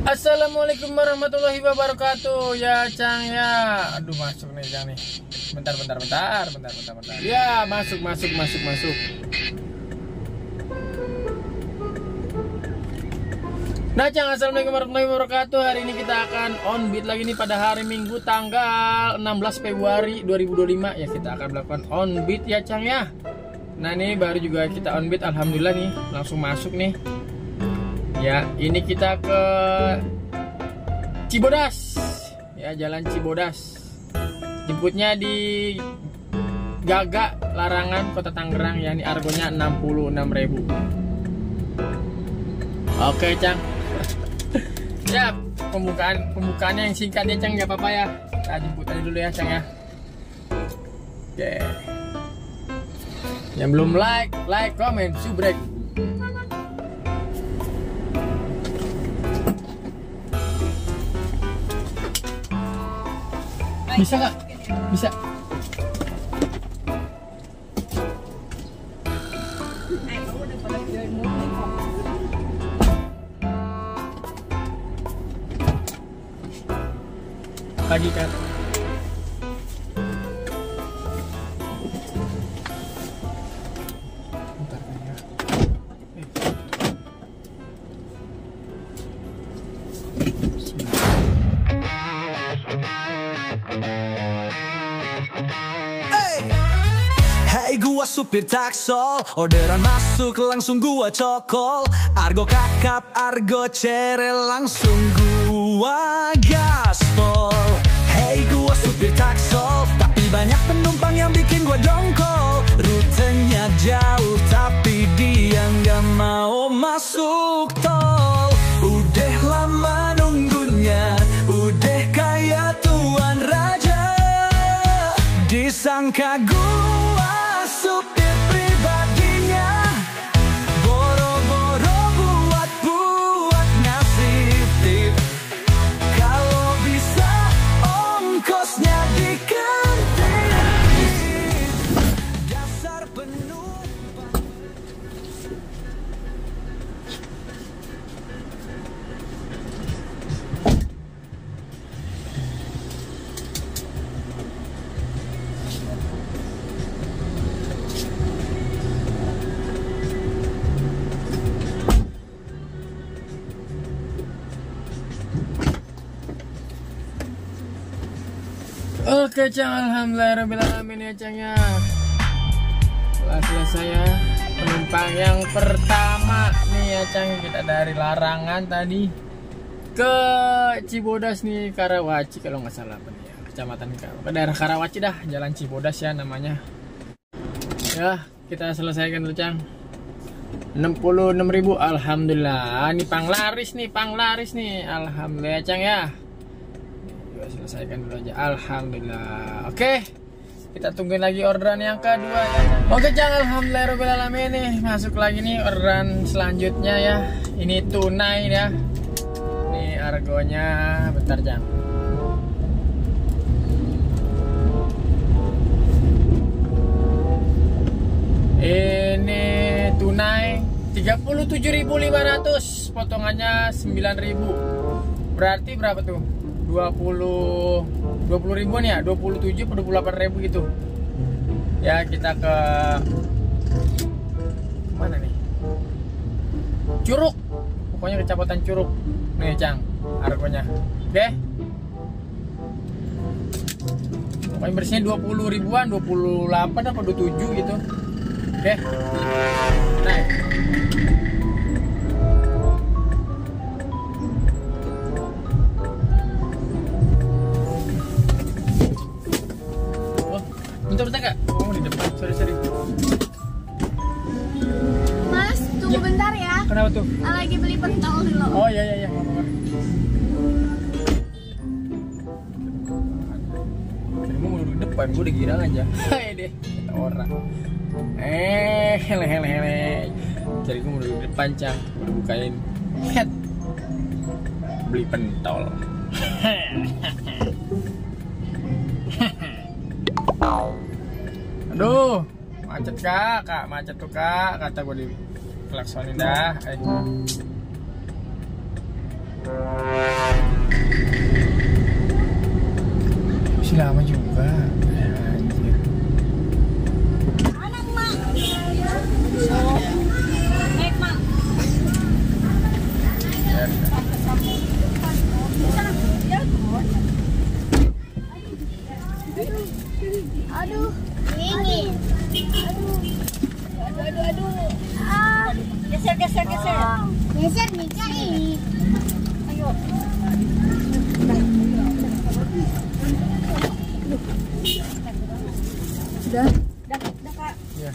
Assalamualaikum warahmatullahi wabarakatuh. Ya Cang ya. Aduh masuk nih Cang nih. Bentar. Ya masuk. Nah Cang, assalamualaikum warahmatullahi wabarakatuh. Hari ini kita akan on beat lagi nih pada hari Minggu tanggal 16 Februari 2025. Ya kita akan melakukan on beat ya Cang ya. Nah ini baru juga kita on beat, alhamdulillah nih langsung masuk nih. Ya, ini kita ke Cibodas. Ya, Jalan Cibodas. Jemputnya di Gaga, Larangan, Kota Tangerang. Ya, ini argonya 66.000. Oke, Cang. Ya, pembukaannya yang singkat ya, Cang, nggak apa-apa ya. Kita jemput aja dulu ya, Cang ya. Oke. Yang belum like, comment, subrek. Bisa nggak? Bisa. Pagi kan. Gua supir taksol, orderan masuk langsung gua cokol. Argo kakap, argo cerel, langsung gua gaspol. Hey gua supir taksol, tapi banyak penumpang yang bikin gua dongkol. Rutenya jauh tapi dia nggak mau masuk tol. Udah lama nunggunya, udah kayak tuan raja. Disangka gua supir pribadinya, boro-boro buat ngasih tip. Kalau bisa ongkosnya diganti. Dasar penumpang. Oke Cang, alhamdulillahirrahmanirrahim ya Cang ya. Setelah selesai ya penumpang yang pertama nih ya Cang. Kita dari Larangan tadi ke Cibodas nih, Karawaci kalau nggak salah apa nih ya, kecamatan ke daerah Karawaci dah, Jalan Cibodas ya namanya. Ya kita selesaikan dulu Cang. 66.000, alhamdulillah. Ini panglaris nih, alhamdulillah Cang ya. Selesaikan dulu aja, alhamdulillah. Oke, kita tungguin lagi orderan yang kedua ya. Oke Cang, alhamdulillahirobbilalamin nih, masuk lagi nih orderan selanjutnya ya. Ini tunai ya. Ini argonya, bentar Cang. Ini tunai 37.500, potongannya 9.000. Berarti berapa tuh? 20 ribuan ya, 27 atau 28.000 gitu ya. Kita ke mana nih, Curug, pokoknya kecamatan Curug nih Cang argonya. Oke, pokoknya bersihnya 20 ribuan, 28 apa 27 gitu. Oke, naik. Bentar Kak, oh di depan, sorry. Mas, tunggu bentar ya. Kenapa tuh? Lagi beli pentol dulu. Oh iya, mama. Jadi mau duduk di depan, gue udah girang aja. Hai deh, kata orang. Hele. Jadi gue mau duduk di depan Cang, udah bukain. Head. Beli pentol. Aduh, macet kak, macet tuh kak, kata gue di klaksonin dah. Aduh, dingin. Aduh. Ah, geser. Geser nih, ini. Ayo. Udah, Kak. Ya.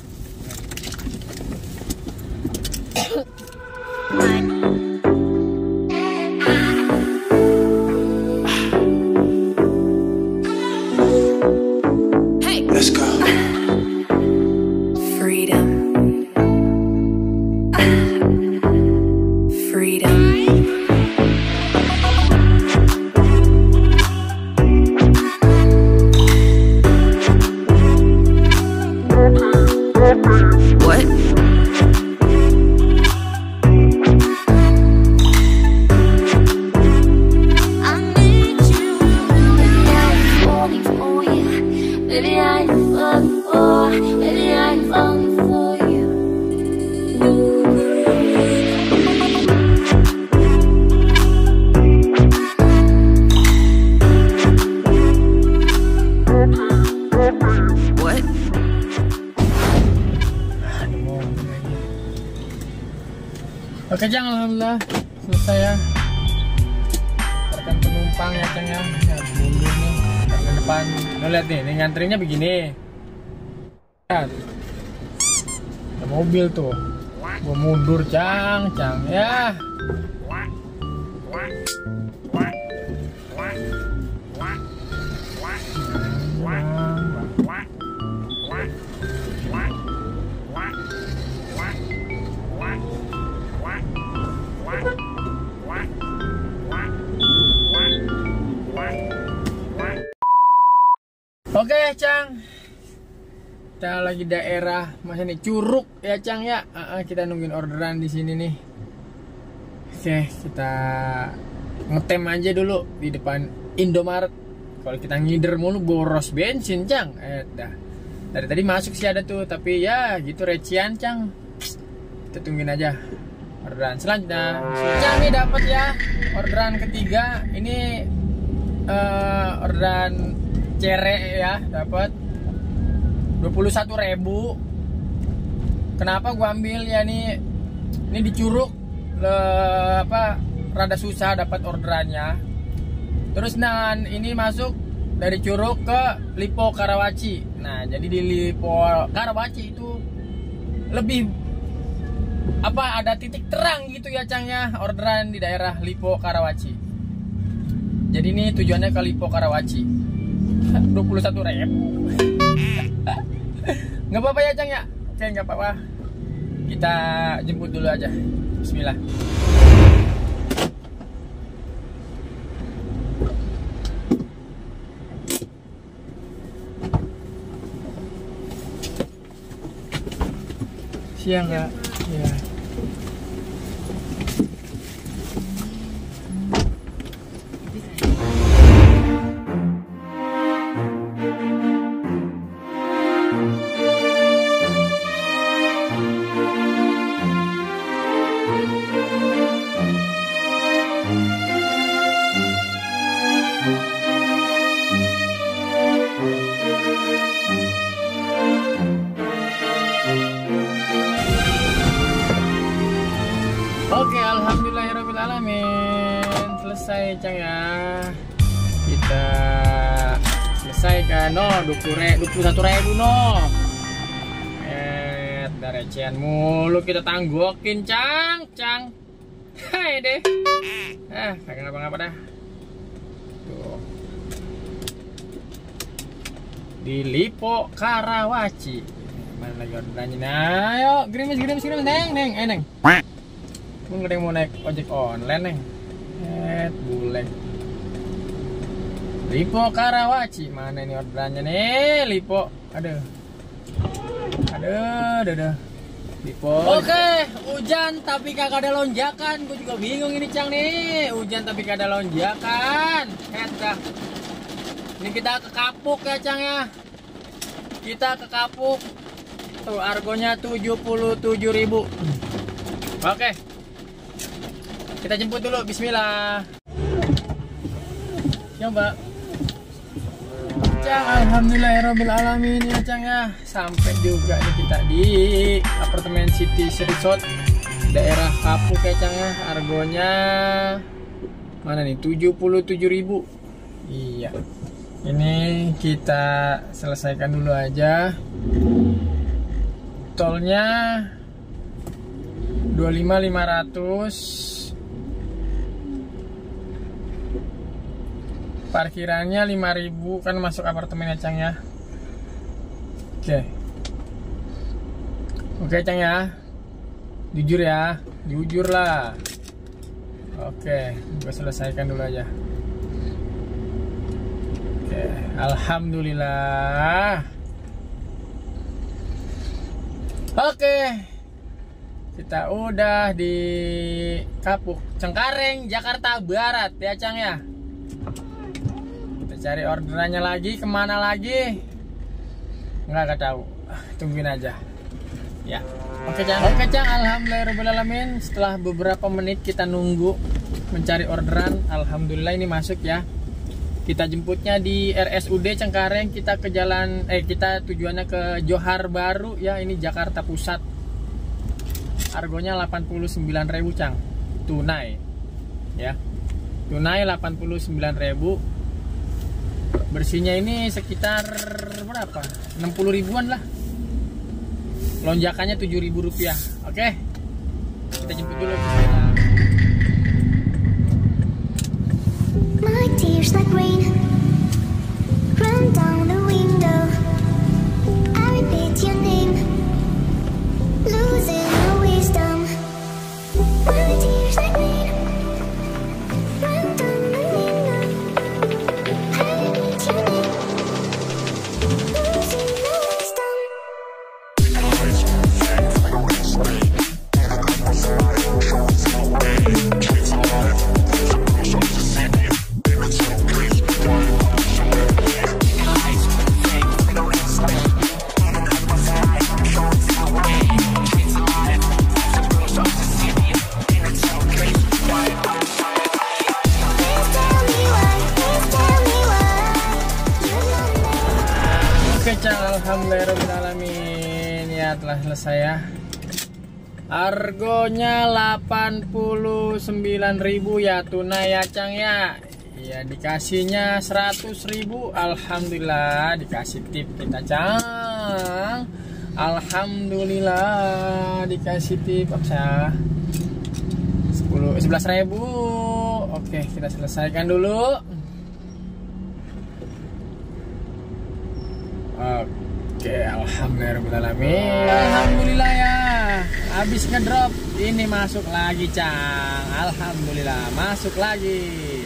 Let's go. Freedom. Freedom. What? I need you. Baby, I'm falling for you. Baby, I'm falling for. Baby, I'm falling for you. What? Oke Cang, alhamdulillah selesai ya. Rekan penumpang ya Cang ya. Ya mundur nih ke depan. Lo lihat nih, ini ngantrinya begini. Lihat. Ada mobil tuh. Gua mundur Cang ya. Oke Cang, kita lagi daerah masa nih Curug ya Cang ya. Kita nungguin orderan di sini nih. Oke, kita ngetem aja dulu di depan Indomaret. Kalau kita ngider mulu boros bensin Cang. Dah. Dari tadi masuk sih ada tuh, tapi ya gitu recian Cang. Kita tungguin aja orderan selanjutnya. Cang nih dapat ya orderan ketiga. Ini orderan cere ya, dapat 21.000. Kenapa gua ambil ya nih? Ini di Curug rada susah dapat orderannya. Terus ini masuk dari Curug ke Lipo Karawaci. Nah, jadi di Lipo Karawaci itu lebih ada titik terang gitu ya Cang ya, orderan di daerah Lipo Karawaci. Jadi ini tujuannya ke Lipo Karawaci. 21.000. Nggak apa-apa ya Cang ya. Oke, nggak apa-apa. Kita jemput dulu aja. Bismillah. Siang nggak? Ya. Oke, alhamdulillahirobbilalamin. Selesai Cang ya. Kita selesaikan 21.000 Udah recehan mulu kita tanggokin Cang. Hai deh. Kagak ngapa-ngapa dah. Tuh. Di Lipo Karawaci. Mana lagi orderannya? Nah, yuk gerimis neng. Nggak ada yang mau naik ojek online neng. Buleng. Lipo Karawaci, mana ini orderannya nih? Lipo, aduh. Lipo. Oke, hujan tapi kagak ada lonjakan. Gue juga bingung ini Cang nih. Hujan tapi kagak ada lonjakan. Ini kita ke Kapuk ya Cang ya. Kita ke Kapuk. Tuh argonya 77.000. Oke. kita jemput dulu. Bismillah. Coba. Cang, alhamdulillahirobbilalamin ya Cang ya. Sampai juga nih kita di apartemen City Resort daerah Kapuk ya Cang ya. Argonya mana nih? 77.000. Iya. Ini kita selesaikan dulu aja. Tolnya 25.500. Parkirannya 5.000 kan masuk apartemen ya Cang ya. Oke Cang ya. Jujur ya, jujur lah. Oke, gue selesaikan dulu aja. Oke, alhamdulillah. Oke, kita udah di Kapuk, Cengkareng, Jakarta Barat ya Cang ya. Cari orderannya lagi, kemana lagi? Nggak tahu, tungguin aja. Ya, oke Cang, alhamdulillahirobbilalamin. Setelah beberapa menit kita nunggu mencari orderan, alhamdulillah ini masuk ya. Kita jemputnya di RSUD Cengkareng. Kita ke jalan, kita tujuannya ke Johar Baru ya. Ini Jakarta Pusat. Argonya 89.000 Cang, tunai ya. Tunai 89.000. Bersihnya ini sekitar berapa? 60 ribuan lah. Lonjakannya 7.000 rupiah. Oke, kita jemput dulu. My tears like rain run down the window. I repeat your name, losing my wisdom. My tears like rain run down the window. I repeat your name, losing my wisdom. Oke Cang, alhamdulillahirobbilalamin ya, telah selesai ya. Argonya 89.000 ya, tunai ya Cang ya. Ya dikasihnya 100.000. Alhamdulillah dikasih tip kita Cang. Alhamdulillah dikasih tip apa? 11.000. Oke, kita selesaikan dulu. Oke, alhamdulillahirobbilalamin. Alhamdulillah ya. Habis ngedrop, ini masuk lagi Cang. Alhamdulillah masuk lagi.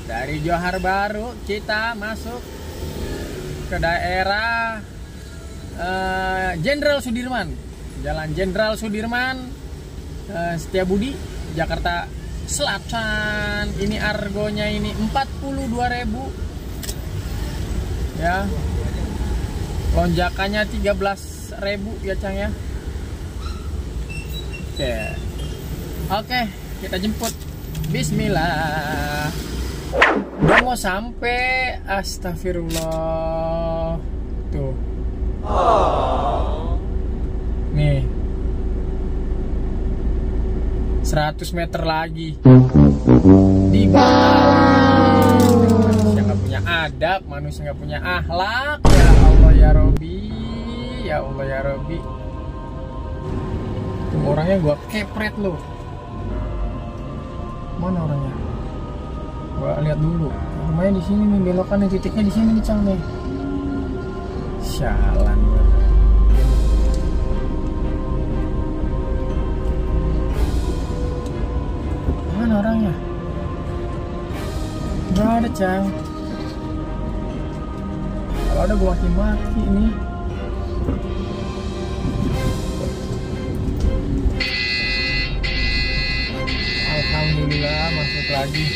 Dari Johar Baru kita masuk ke daerah Jenderal Sudirman. Jalan Jenderal Sudirman, Setiabudi, Jakarta Selatan. Ini argonya ini 42.000 ya. Lonjakannya 13.000 ya Cang ya. Oke, kita jemput. Bismillah. Udah mau sampai. Astagfirullah. Tuh. Nih 100 meter lagi di manusia nggak punya adab, manusia nggak punya akhlak. Ya Allah ya Robi, ya Allah ya Robi. Tuh orangnya gua kepret loh. Mana orangnya? Gua lihat dulu. Rumahnya di sini nih, belokan nih, titiknya di sini nih Cang nih. Sialan. Mana orangnya? Gak ada Cang. Kalau ada gua maki-maki nih. Alhamdulillah masuk lagi.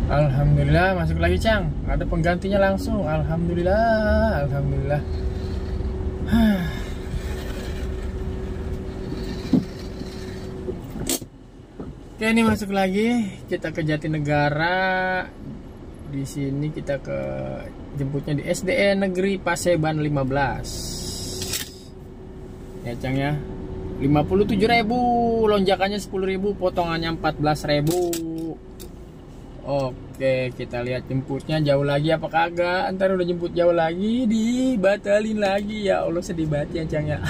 Alhamdulillah masuk lagi Cang. Ada penggantinya langsung. Alhamdulillah, alhamdulillah. Oke, ini masuk lagi. Kita ke Jatinegara. Di sini kita ke jemputnya di SDN Negeri Paseban 15. Ya, Cang ya. 57.000, lonjakannya 10.000, potongannya 14.000. Oke, kita lihat jemputnya jauh lagi apa kagak. Ntar udah jemput jauh lagi, dibatalin lagi. Ya Allah, sedih banget ya, Cang ya.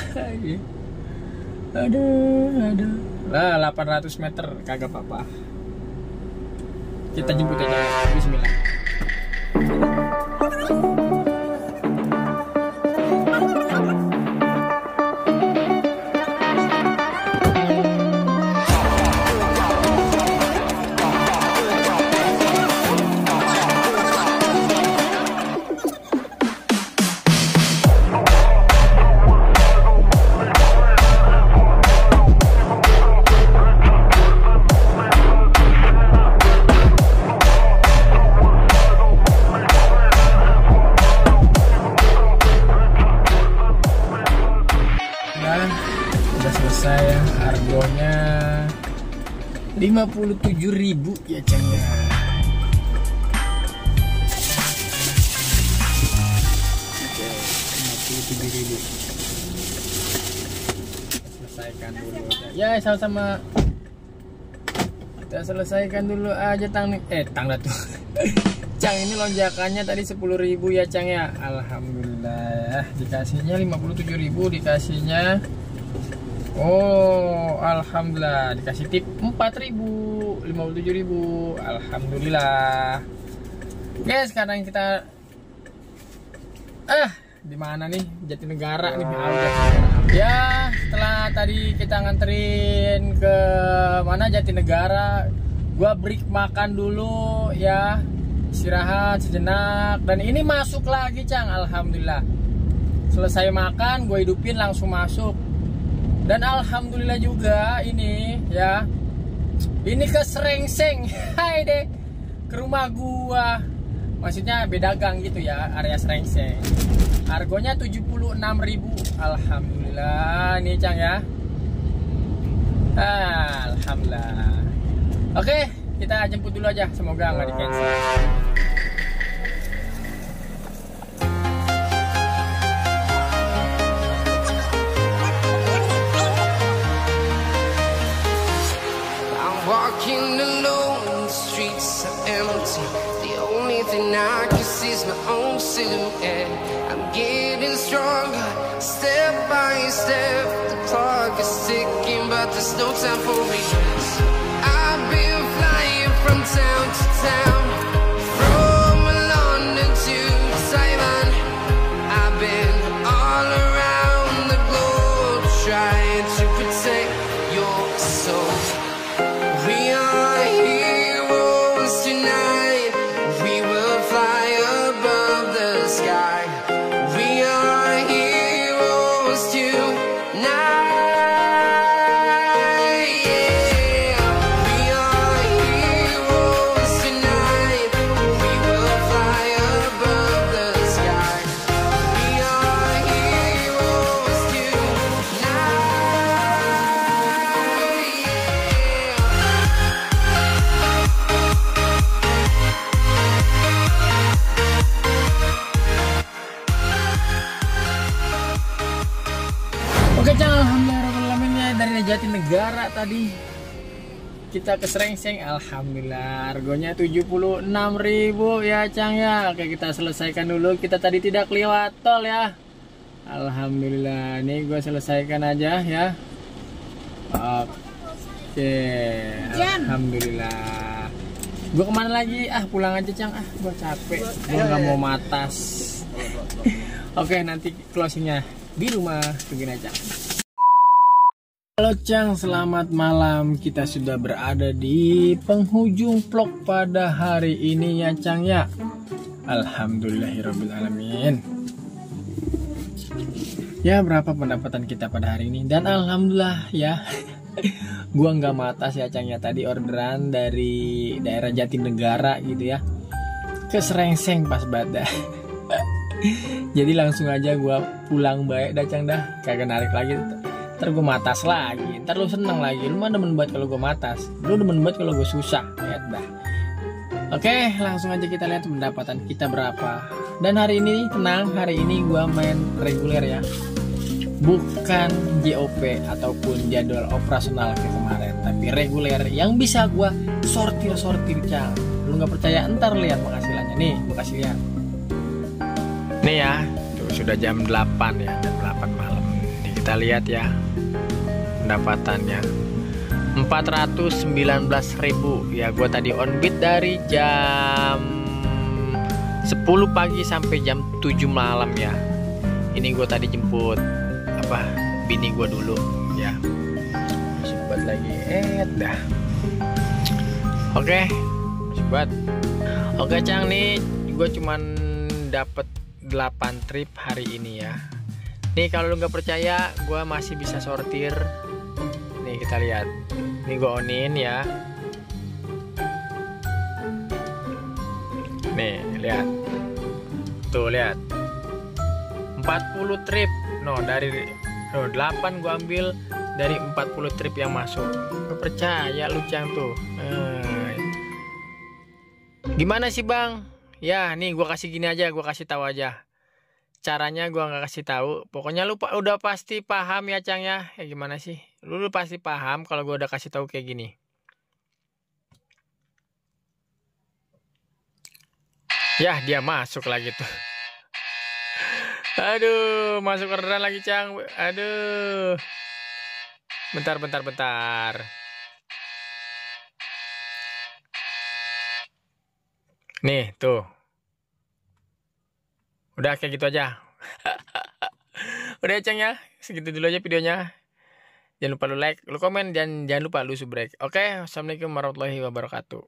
Aduh. Lah 800 meter kagak apa-apa. Kita jemput aja. Bismillah. Udah selesai ya, harganya 57.000 ya, Cang ya. Oke, 57.000. Selesaikan dulu ya, sama-sama. Kita selesaikan dulu aja tang tuh. Cang, ini lonjakannya tadi 10.000 ya, Cang ya. Alhamdulillah dikasihnya 57.000, dikasihnya alhamdulillah dikasih tip 4.000, 57.000. Alhamdulillah. Oke, sekarang kita di mana nih? Jatinegara nih. Ya, setelah tadi kita nganterin ke mana Jatinegara, gua break makan dulu ya, istirahat sejenak, dan ini masuk lagi, Cang. Alhamdulillah. Selesai makan, gue hidupin langsung masuk. Dan alhamdulillah juga ini ya. Ini ke Srengseng. Hai deh. Ke rumah gua. Maksudnya beda gang gitu ya, area Srengseng. Harganya 76.000. Alhamdulillah nih, Cang ya. Alhamdulillah. Oke, kita jemput dulu aja, semoga nggak di-cancel. Walking alone, the streets are empty. The only thing I can see is my own silhouette. I'm getting stronger, step by step. The clock is ticking, but there's no time for regrets. I've been flying from town to town, from London to Taiwan. I've been all around the globe, trying to protect your soul. We are heroes tonight. We will fly above the sky. We are heroes tonight. Yeah. We are heroes tonight. We will fly above the sky. We are heroes tonight. Oke, Cang, alhamdulillah dari Jatinegara tadi kita ke Srengseng. Alhamdulillah harganya 76.000 ya, Cang ya. Oke, kita selesaikan dulu. Kita tadi tidak lewat tol ya. Alhamdulillah, ini gue selesaikan aja ya. Oke, alhamdulillah. Gue kemana lagi? Pulang aja, Cang. Gue capek. Gue nggak mau matas. Oke, nanti closingnya di rumah. Tungguin aja. Halo, Cang, selamat malam. Kita sudah berada di penghujung vlog pada hari ini ya, Cang ya. Alhamdulillahirobbilalamin. Ya, berapa pendapatan kita pada hari ini? Dan alhamdulillah ya. Gua nggak matas ya, Cang ya. Tadi orderan dari daerah Jatinegara gitu ya, ke Srengseng pas badan. Jadi langsung aja gua pulang baik dah, Cang dah. Kagak narik lagi. Ntar gue matas lagi, ntar lu seneng lagi. Lu mah demen banget kalau gue matas, lu demen banget kalau gue susah. Lihat dah. Oke, langsung aja kita lihat pendapatan kita berapa. Dan hari ini tenang, hari ini gue main reguler ya, bukan JOP ataupun jadwal operasional kayak kemarin, tapi reguler yang bisa gue sortir Cang. Lu nggak percaya, ntar lihat penghasilannya. Nih gue kasih lihat. Nih ya, tuh sudah jam 8 ya, jam 8 malam. Nih kita lihat ya pendapatannya 419.000 ya. Gue tadi on bid dari jam 10 pagi sampai jam 7 malam ya. Ini gue tadi jemput bini gue dulu ya. Buat lagi dah. Oke, buat. Oke Cang, nih gue cuman dapet 8 trip hari ini ya. Nih kalau lu nggak percaya, gue masih bisa sortir. Nih kita lihat. Ini gue onin ya. Nih lihat. Tuh lihat. 40 trip. Dari 8 gue ambil dari 40 trip yang masuk. Gak percaya lu Cang tuh. Gimana sih Bang? Ya nih gue kasih gini aja, gue kasih tahu aja. Caranya gue nggak kasih tahu. Pokoknya lu udah pasti paham ya Cang ya. Ya gimana sih? Lu pasti paham kalau gue udah kasih tahu kayak gini. Ya dia masuk lagi tuh. Aduh, masuk orderan lagi Cang. Aduh. Bentar. Nih, tuh. Udah kayak gitu aja. Udah ya Cang ya. Segitu dulu aja videonya. Jangan lupa lu like, lu komen, dan jangan lupa lu subrek. Oke, assalamualaikum warahmatullahi wabarakatuh.